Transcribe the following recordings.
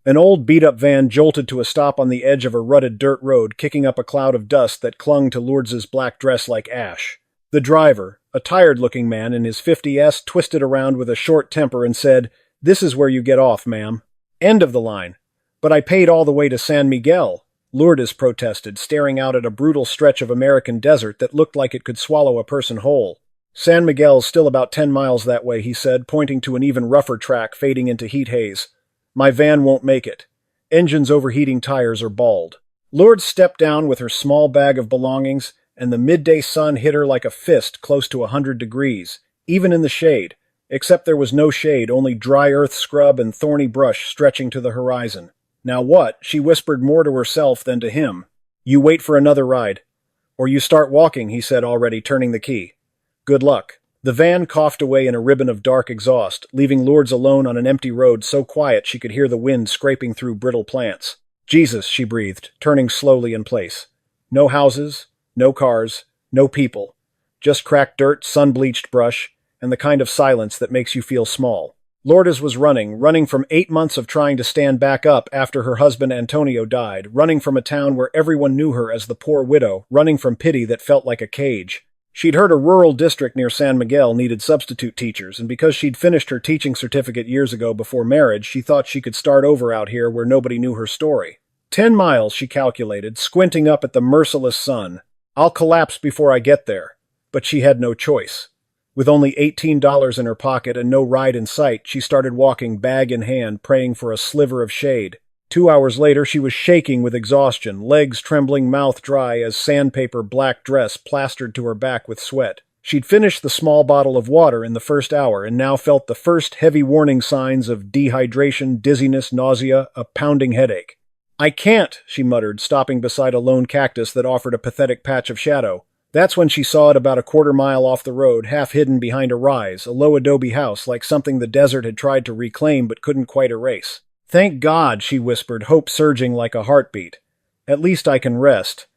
An old beat-up van jolted to a stop on the edge of a rutted dirt road, kicking up a cloud of dust that clung to Lourdes' black dress like ash. The driver, a tired-looking man in his 50s, twisted around with a short temper and said, "This is where you get off, ma'am." End of the line. "But I paid all the way to San Miguel," Lourdes protested, staring out at a brutal stretch of American desert that looked like it could swallow a person whole. "San Miguel's still about 10 miles that way," he said, pointing to an even rougher track fading into heat haze. "My van won't make it. Engine's overheating, tires are bald." Lourdes stepped down with her small bag of belongings, and the midday sun hit her like a fist close to 100 degrees, even in the shade, except there was no shade, only dry earth scrub and thorny brush stretching to the horizon. "Now what?" she whispered more to herself than to him. "You wait for another ride. Or you start walking," he said, already turning the key. "Good luck." The van coughed away in a ribbon of dark exhaust, leaving Lourdes alone on an empty road so quiet she could hear the wind scraping through brittle plants. "Jesus," she breathed, turning slowly in place. No houses, no cars, no people. Just cracked dirt, sun-bleached brush, and the kind of silence that makes you feel small. Lourdes was running from 8 months of trying to stand back up after her husband Antonio died, running from a town where everyone knew her as the poor widow, running from pity that felt like a cage. She'd heard a rural district near San Miguel needed substitute teachers, and because she'd finished her teaching certificate years ago before marriage, she thought she could start over out here where nobody knew her story. 10 miles, she calculated, squinting up at the merciless sun. "I'll collapse before I get there." But she had no choice. With only $18 in her pocket and no ride in sight, she started walking, bag in hand, praying for a sliver of shade. 2 hours later, she was shaking with exhaustion, legs trembling, mouth dry as sandpaper black dress plastered to her back with sweat. She'd finished the small bottle of water in the first hour and now felt the first heavy warning signs of dehydration, dizziness, nausea, a pounding headache. "I can't," she muttered, stopping beside a lone cactus that offered a pathetic patch of shadow. That's when she saw it about a quarter-mile off the road, half hidden behind a rise, a low adobe house like something the desert had tried to reclaim but couldn't quite erase. "Thank God," she whispered, hope surging like a heartbeat. "At least I can rest."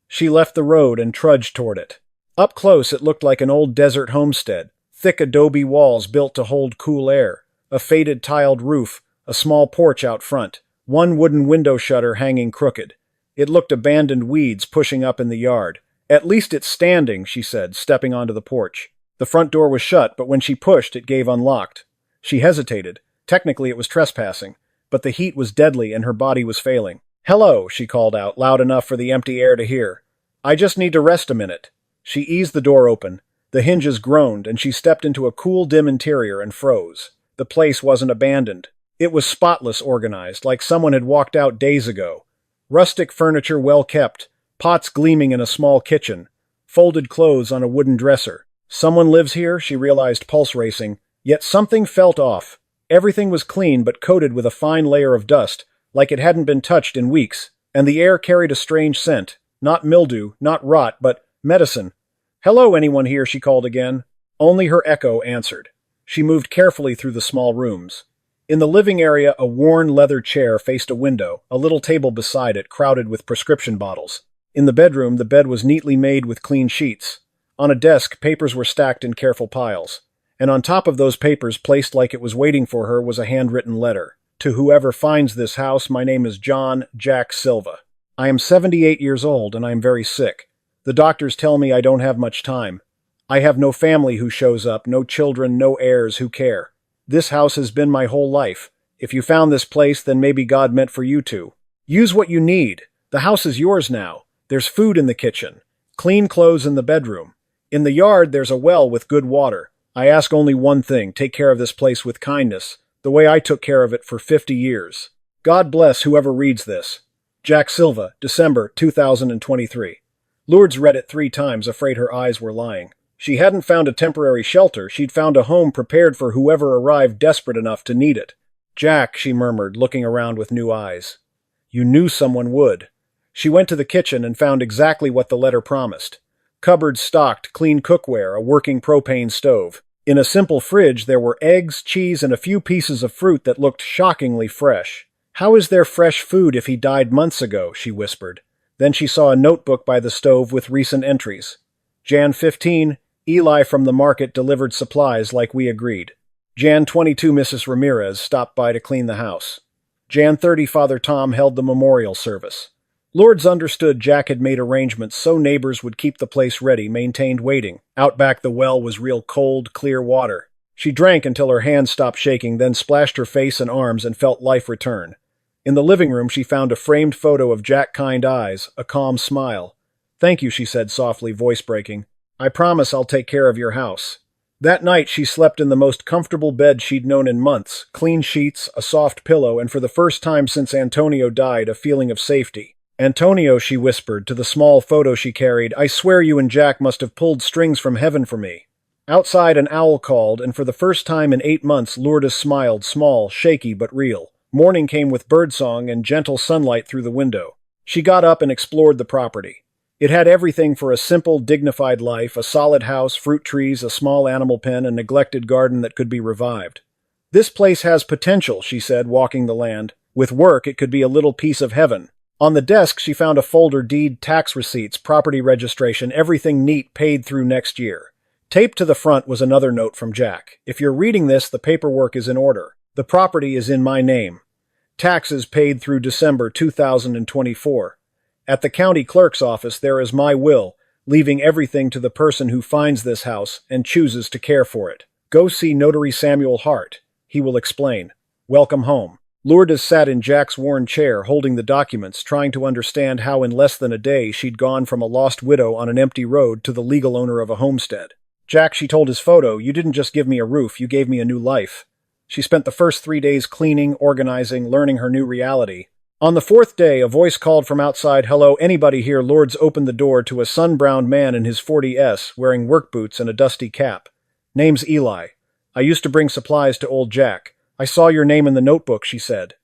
She left the road and trudged toward it. Up close it looked like an old desert homestead, thick adobe walls built to hold cool air, a faded tiled roof, a small porch out front, one wooden window shutter hanging crooked. It looked abandoned, weeds pushing up in the yard. "At least it's standing," she said, stepping onto the porch. The front door was shut, but when she pushed, it gave unlocked. She hesitated. Technically it was trespassing, but the heat was deadly and her body was failing. "Hello," she called out, loud enough for the empty air to hear. "I just need to rest a minute." She eased the door open. The hinges groaned, and she stepped into a cool, dim interior and froze. The place wasn't abandoned. It was spotless, organized, like someone had walked out days ago. Rustic furniture well kept, pots gleaming in a small kitchen, folded clothes on a wooden dresser. Someone lives here, she realized, pulse racing, yet something felt off. Everything was clean but coated with a fine layer of dust, like it hadn't been touched in weeks, and the air carried a strange scent. Not mildew, not rot, but medicine. "Hello, anyone here?" she called again. Only her echo answered. She moved carefully through the small rooms. In the living area, a worn leather chair faced a window, a little table beside it crowded with prescription bottles. In the bedroom, the bed was neatly made with clean sheets. On a desk, papers were stacked in careful piles. And on top of those papers, placed like it was waiting for her, was a handwritten letter. "To whoever finds this house, my name is John Jack Silva. I am 78 years old and I am very sick. The doctors tell me I don't have much time. I have no family who shows up, no children, no heirs who care. This house has been my whole life. If you found this place, then maybe God meant for you to. Use what you need. The house is yours now. There's food in the kitchen. Clean clothes in the bedroom. In the yard, there's a well with good water. I ask only one thing, take care of this place with kindness, the way I took care of it for 50 years. God bless whoever reads this. Jack Silva, December 2023. Lourdes read it 3 times, afraid her eyes were lying. She hadn't found a temporary shelter, she'd found a home prepared for whoever arrived desperate enough to need it. "Jack," she murmured, looking around with new eyes. "You knew someone would." She went to the kitchen and found exactly what the letter promised. Cupboards stocked, clean cookware, a working propane stove. In a simple fridge there were eggs, cheese, and a few pieces of fruit that looked shockingly fresh. "How is there fresh food if he died months ago?" she whispered. Then she saw a notebook by the stove with recent entries. Jan 15, Eli from the market delivered supplies like we agreed. Jan 22, Mrs. Ramirez stopped by to clean the house. Jan 30, Father Tom held the memorial service. Lourdes understood Jack had made arrangements so neighbors would keep the place ready, maintained waiting. Out back the well was real cold, clear water. She drank until her hands stopped shaking, then splashed her face and arms and felt life return. In the living room she found a framed photo of Jack, kind eyes, a calm smile. "Thank you," she said softly, voice breaking. "I promise I'll take care of your house." That night she slept in the most comfortable bed she'd known in months, clean sheets, a soft pillow, and for the first time since Antonio died, a feeling of safety. "Antonio," she whispered to the small photo she carried, "I swear you and Jack must have pulled strings from heaven for me." Outside an owl called, and for the first time in 8 months Lourdes smiled, small, shaky, but real. Morning came with birdsong and gentle sunlight through the window. She got up and explored the property. It had everything for a simple, dignified life: a solid house, fruit trees, a small animal pen, a neglected garden that could be revived. "This place has potential," she said, walking the land. "With work, it could be a little piece of heaven." On the desk she found a folder: deed, tax receipts, property registration, everything neat, paid through next year. Taped to the front was another note from Jack. "If you're reading this, the paperwork is in order. The property is in my name. Taxes paid through December 2024. At the county clerk's office there is my will, leaving everything to the person who finds this house and chooses to care for it. Go see Notary Samuel Hart. He will explain. Welcome home." Lourdes sat in Jack's worn chair, holding the documents, trying to understand how in less than a day she'd gone from a lost widow on an empty road to the legal owner of a homestead. "Jack," she told his photo, "you didn't just give me a roof, you gave me a new life." She spent the first 3 days cleaning, organizing, learning her new reality. On the 4th day, a voice called from outside, "Hello, anybody here?" Lourdes opened the door to a sun-browned man in his 40s, wearing work boots and a dusty cap. "Name's Eli. I used to bring supplies to old Jack. I saw your name in the notebook," she said.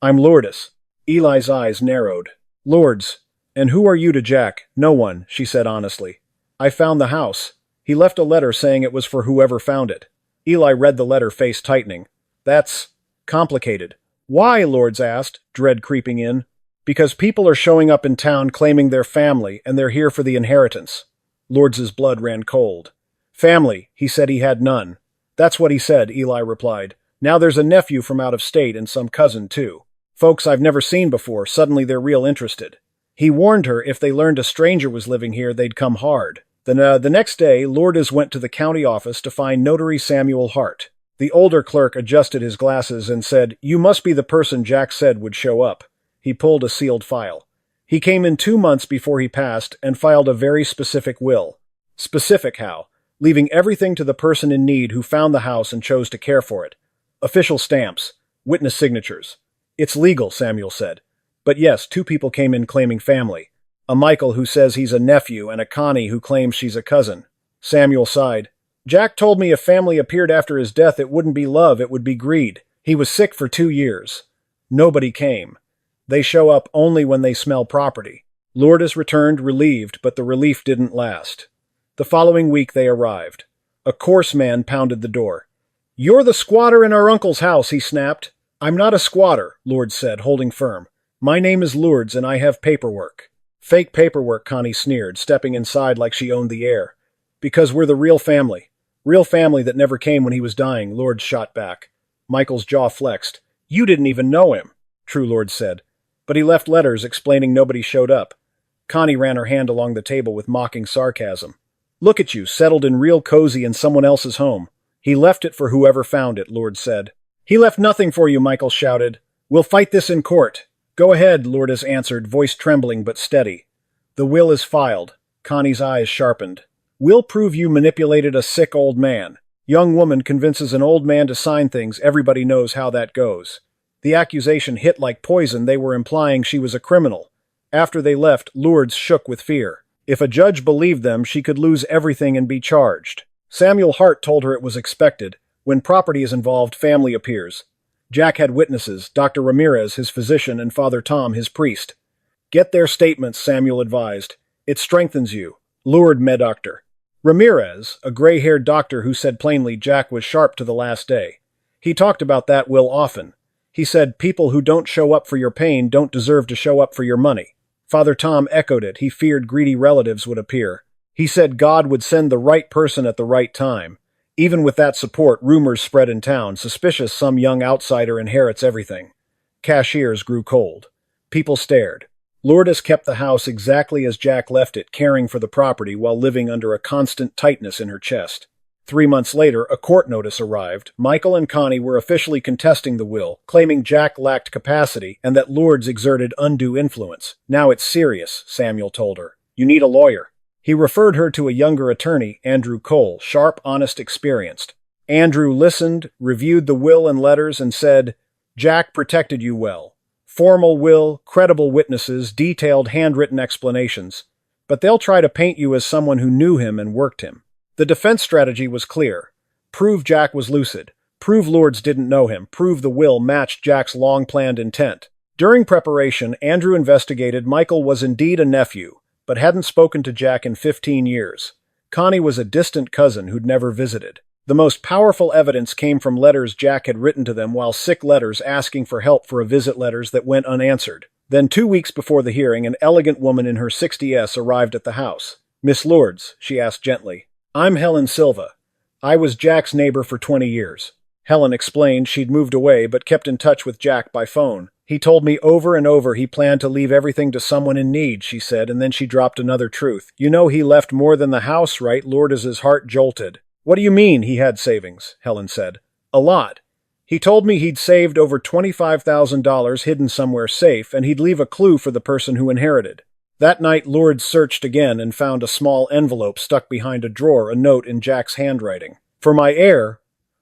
"I'm Lourdes." Eli's eyes narrowed. "Lourdes. And who are you to Jack?" "No one," she said honestly. "I found the house. He left a letter saying it was for whoever found it." Eli read the letter, face tightening. "That's complicated." "Why?" Lourdes asked, dread creeping in. "Because people are showing up in town claiming they're family, and they're here for the inheritance." Lourdes's blood ran cold. "Family, he said he had none." "That's what he said," Eli replied. "Now there's a nephew from out of state and some cousin, too. Folks I've never seen before, suddenly they're real interested. He warned her if they learned a stranger was living here, they'd come hard." The next day, Lourdes went to the county office to find Notary Samuel Hart. The older clerk adjusted his glasses and said, "You must be the person Jack said would show up." He pulled a sealed file. "He came in 2 months before he passed and filed a very specific will." Specific how? "Leaving everything to the person in need who found the house and chose to care for it. Official stamps. Witness signatures." "It's legal," Samuel said. "But yes, 2 people came in claiming family. A Michael who says he's a nephew and a Connie who claims she's a cousin." Samuel sighed. "Jack told me if family appeared after his death, it wouldn't be love, it would be greed. He was sick for 2 years. Nobody came. They show up only when they smell property." Lourdes returned, relieved, but the relief didn't last. The following week they arrived. A coarse man pounded the door. "You're the squatter in our uncle's house," he snapped. "I'm not a squatter," Lourdes said, holding firm. "My name is Lourdes and I have paperwork." "Fake paperwork," Connie sneered, stepping inside like she owned the air. "Because we're the real family. Real family that never came when he was dying," Lourdes shot back. Michael's jaw flexed. "You didn't even know him," True Lourdes said. "But he left letters explaining nobody showed up." Connie ran her hand along the table with mocking sarcasm. "Look at you, settled in real cozy in someone else's home." "He left it for whoever found it," Lourdes said. "He left nothing for you," Michael shouted. "We'll fight this in court." "Go ahead," Lourdes answered, voice trembling but steady. "The will is filed." Connie's eyes sharpened. "We'll prove you manipulated a sick old man. Young woman convinces an old man to sign things, everybody knows how that goes." The accusation hit like poison. They were implying she was a criminal. After they left, Lourdes shook with fear. If a judge believed them, she could lose everything and be charged. Samuel Hart told her it was expected. When property is involved, family appears. Jack had witnesses: Dr. Ramirez, his physician, and Father Tom, his priest. "Get their statements," Samuel advised. "It strengthens you." Lured doctor. Ramirez, a gray-haired doctor who said plainly Jack was sharp to the last day. He talked about that will often. He said, "People who don't show up for your pain don't deserve to show up for your money." Father Tom echoed it. He feared greedy relatives would appear. He said God would send the right person at the right time. Even with that support, rumors spread in town, suspicious some young outsider inherits everything. Cashiers grew cold. People stared. Lourdes kept the house exactly as Jack left it, caring for the property while living under a constant tightness in her chest. 3 months later, a court notice arrived. Michael and Connie were officially contesting the will, claiming Jack lacked capacity and that Lourdes exerted undue influence. "Now it's serious," Samuel told her. "You need a lawyer." He referred her to a younger attorney, Andrew Cole, sharp, honest, experienced. Andrew listened, reviewed the will and letters, and said, "Jack protected you well. Formal will, credible witnesses, detailed handwritten explanations. But they'll try to paint you as someone who knew him and worked him." The defense strategy was clear. Prove Jack was lucid. Prove Lourdes didn't know him. Prove the will matched Jack's long-planned intent. During preparation, Andrew investigated Michael was indeed a nephew, but hadn't spoken to Jack in 15 years. Connie was a distant cousin who'd never visited. The most powerful evidence came from letters Jack had written to them while sick, letters asking for help for a visit, letters that went unanswered. Then 2 weeks before the hearing, an elegant woman in her 60s arrived at the house. "Miss Lourdes," she asked gently. "I'm Helen Silva. I was Jack's neighbor for 20 years. Helen explained she'd moved away but kept in touch with Jack by phone. "He told me over and over he planned to leave everything to someone in need," she said, and then she dropped another truth. "You know he left more than the house, right?" Lourdes's heart jolted. "What do you mean he had savings?" Helen said. "A lot. He told me he'd saved over $25,000 hidden somewhere safe, and he'd leave a clue for the person who inherited." That night, Lourdes searched again and found a small envelope stuck behind a drawer, a note in Jack's handwriting. "For my heir,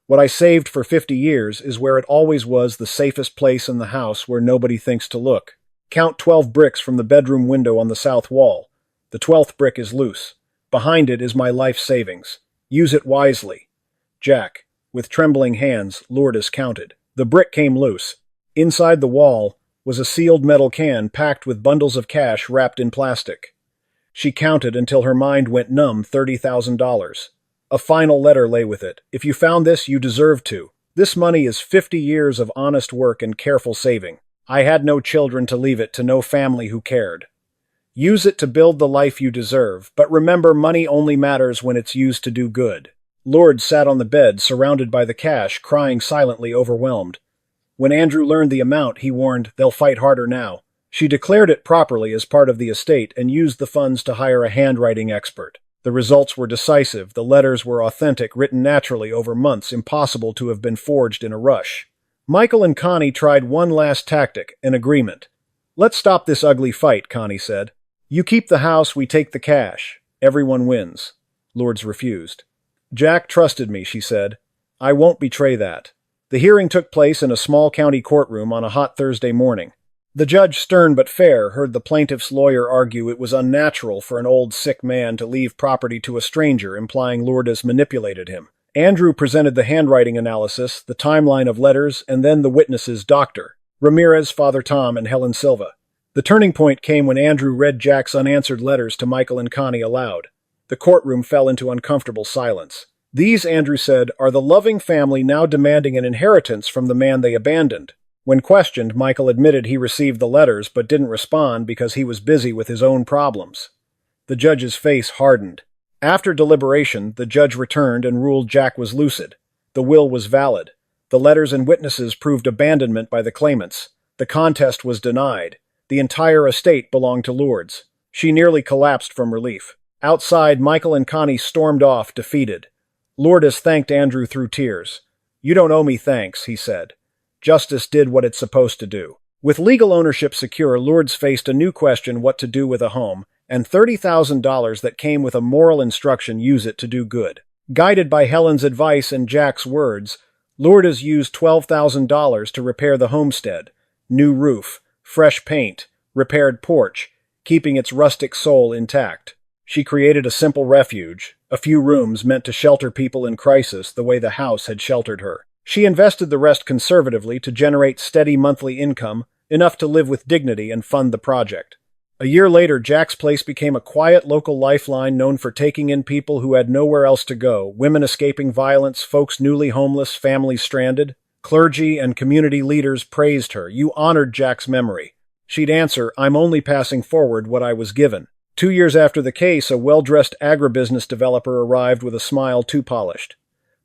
what I saved for 50 years is where it always was, the safest place in the house where nobody thinks to look. Count 12 bricks from the bedroom window on the south wall. The 12th brick is loose. Behind it is my life savings. Use it wisely." Jack. With trembling hands, Lourdes counted. The brick came loose. Inside the wall was a sealed metal can packed with bundles of cash wrapped in plastic. She counted until her mind went numb. $30,000. A final letter lay with it. "If you found this, you deserve to. This money is 50 years of honest work and careful saving. I had no children to leave it to, no family who cared. Use it to build the life you deserve, but remember, money only matters when it's used to do good." Lourdes sat on the bed, surrounded by the cash, crying silently, overwhelmed. When Andrew learned the amount, he warned, "They'll fight harder now." She declared it properly as part of the estate and used the funds to hire a handwriting expert. The results were decisive. The letters were authentic, written naturally over months, impossible to have been forged in a rush. Michael and Connie tried one last tactic, an agreement. "Let's stop this ugly fight," Connie said. "You keep the house, we take the cash. Everyone wins." Lourdes refused. "Jack trusted me," she said. "I won't betray that." The hearing took place in a small county courtroom on a hot Thursday morning. The judge, stern but fair, heard the plaintiff's lawyer argue it was unnatural for an old, sick man to leave property to a stranger, implying Lourdes manipulated him. Andrew presented the handwriting analysis, the timeline of letters, and then the witnesses, Dr. Ramirez, Father Tom, and Helen Silva. The turning point came when Andrew read Jack's unanswered letters to Michael and Connie aloud. The courtroom fell into uncomfortable silence. "These," Andrew said, "are the loving family now demanding an inheritance from the man they abandoned." When questioned, Michael admitted he received the letters but didn't respond because he was busy with his own problems. The judge's face hardened. After deliberation, the judge returned and ruled Jack was lucid. The will was valid. The letters and witnesses proved abandonment by the claimants. The contest was denied. The entire estate belonged to Lourdes. She nearly collapsed from relief. Outside, Michael and Connie stormed off, defeated. Lourdes thanked Andrew through tears. "You don't owe me thanks," he said. "Justice did what it's supposed to do." With legal ownership secure, Lourdes faced a new question: what to do with a home, and $30,000 that came with a moral instruction: use it to do good. Guided by Helen's advice and Jack's words, Lourdes used $12,000 to repair the homestead. New roof, fresh paint, repaired porch, keeping its rustic soul intact. She created a simple refuge, a few rooms meant to shelter people in crisis the way the house had sheltered her. She invested the rest conservatively to generate steady monthly income, enough to live with dignity and fund the project. A year later, Jack's place became a quiet local lifeline known for taking in people who had nowhere else to go: women escaping violence, folks newly homeless, families stranded. Clergy and community leaders praised her. "You honored Jack's memory." She'd answer, "I'm only passing forward what I was given." 2 years after the case, a well-dressed agribusiness developer arrived with a smile too polished.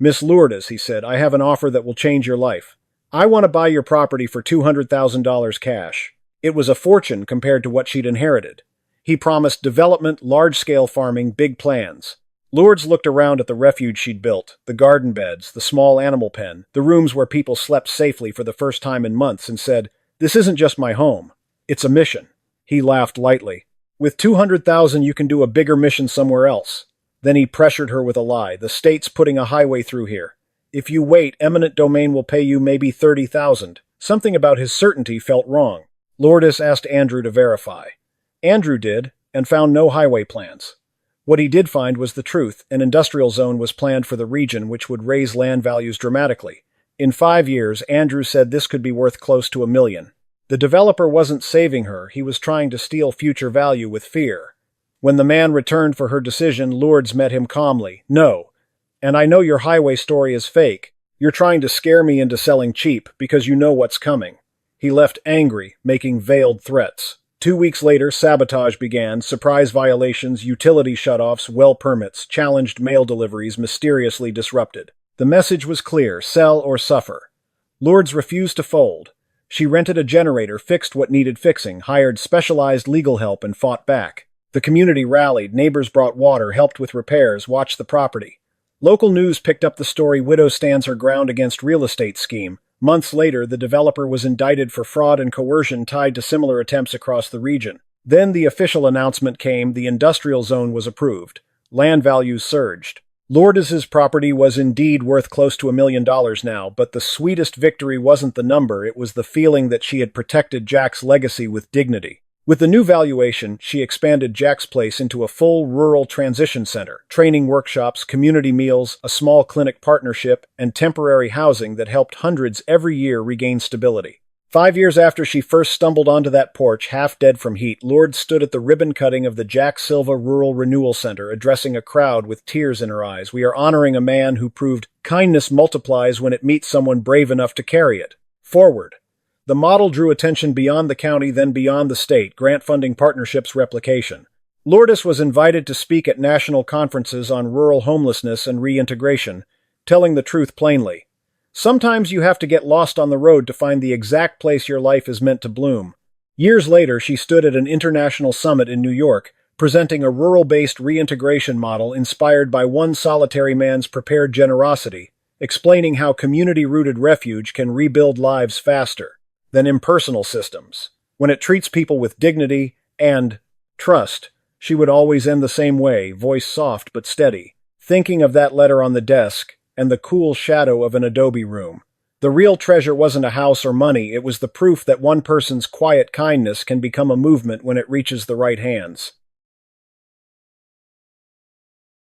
"Miss Lourdes," he said, "I have an offer that will change your life. I want to buy your property for $200,000 cash. It was a fortune compared to what she'd inherited. He promised development, large-scale farming, big plans. Lourdes looked around at the refuge she'd built, the garden beds, the small animal pen, the rooms where people slept safely for the first time in months, and said, "This isn't just my home. It's a mission." He laughed lightly. "With 200,000 you can do a bigger mission somewhere else." Then he pressured her with a lie. "The state's putting a highway through here. If you wait, eminent domain will pay you maybe 30,000. Something about his certainty felt wrong. Lourdes asked Andrew to verify. Andrew did, and found no highway plans. What he did find was the truth. An industrial zone was planned for the region, which would raise land values dramatically. In 5 years, Andrew said this could be worth close to $1 million. The developer wasn't saving her, he was trying to steal future value with fear. When the man returned for her decision, Lourdes met him calmly. "No. And I know your highway story is fake. You're trying to scare me into selling cheap because you know what's coming." He left angry, making veiled threats. 2 weeks later, sabotage began, surprise violations, utility shutoffs, well permits, challenged mail deliveries mysteriously disrupted. The message was clear: sell or suffer. Lourdes refused to fold. She rented a generator, fixed what needed fixing, hired specialized legal help, and fought back. The community rallied, neighbors brought water, helped with repairs, watched the property. Local news picked up the story: widow stands her ground against real estate scheme. Months later, the developer was indicted for fraud and coercion tied to similar attempts across the region. Then the official announcement came: the industrial zone was approved. Land values surged. Lourdes's property was indeed worth close to $1 million now, but the sweetest victory wasn't the number, it was the feeling that she had protected Jack's legacy with dignity. With the new valuation, she expanded Jack's place into a full rural transition center, training workshops, community meals, a small clinic partnership, and temporary housing that helped hundreds every year regain stability. 5 years after she first stumbled onto that porch, half dead from heat, Lourdes stood at the ribbon cutting of the Jack Silva Rural Renewal Center, addressing a crowd with tears in her eyes. "We are honoring a man who proved kindness multiplies when it meets someone brave enough to carry it. Forward." The model drew attention beyond the county, then beyond the state, grant funding partnerships replication. Lourdes was invited to speak at national conferences on rural homelessness and reintegration, telling the truth plainly. Sometimes you have to get lost on the road to find the exact place your life is meant to bloom. Years later, she stood at an international summit in New York, presenting a rural-based reintegration model inspired by one solitary man's prepared generosity, explaining how community-rooted refuge can rebuild lives faster than impersonal systems. When it treats people with dignity and trust, she would always end the same way, voice soft but steady, thinking of that letter on the desk and the cool shadow of an adobe room. The real treasure wasn't a house or money, it was the proof that one person's quiet kindness can become a movement when it reaches the right hands.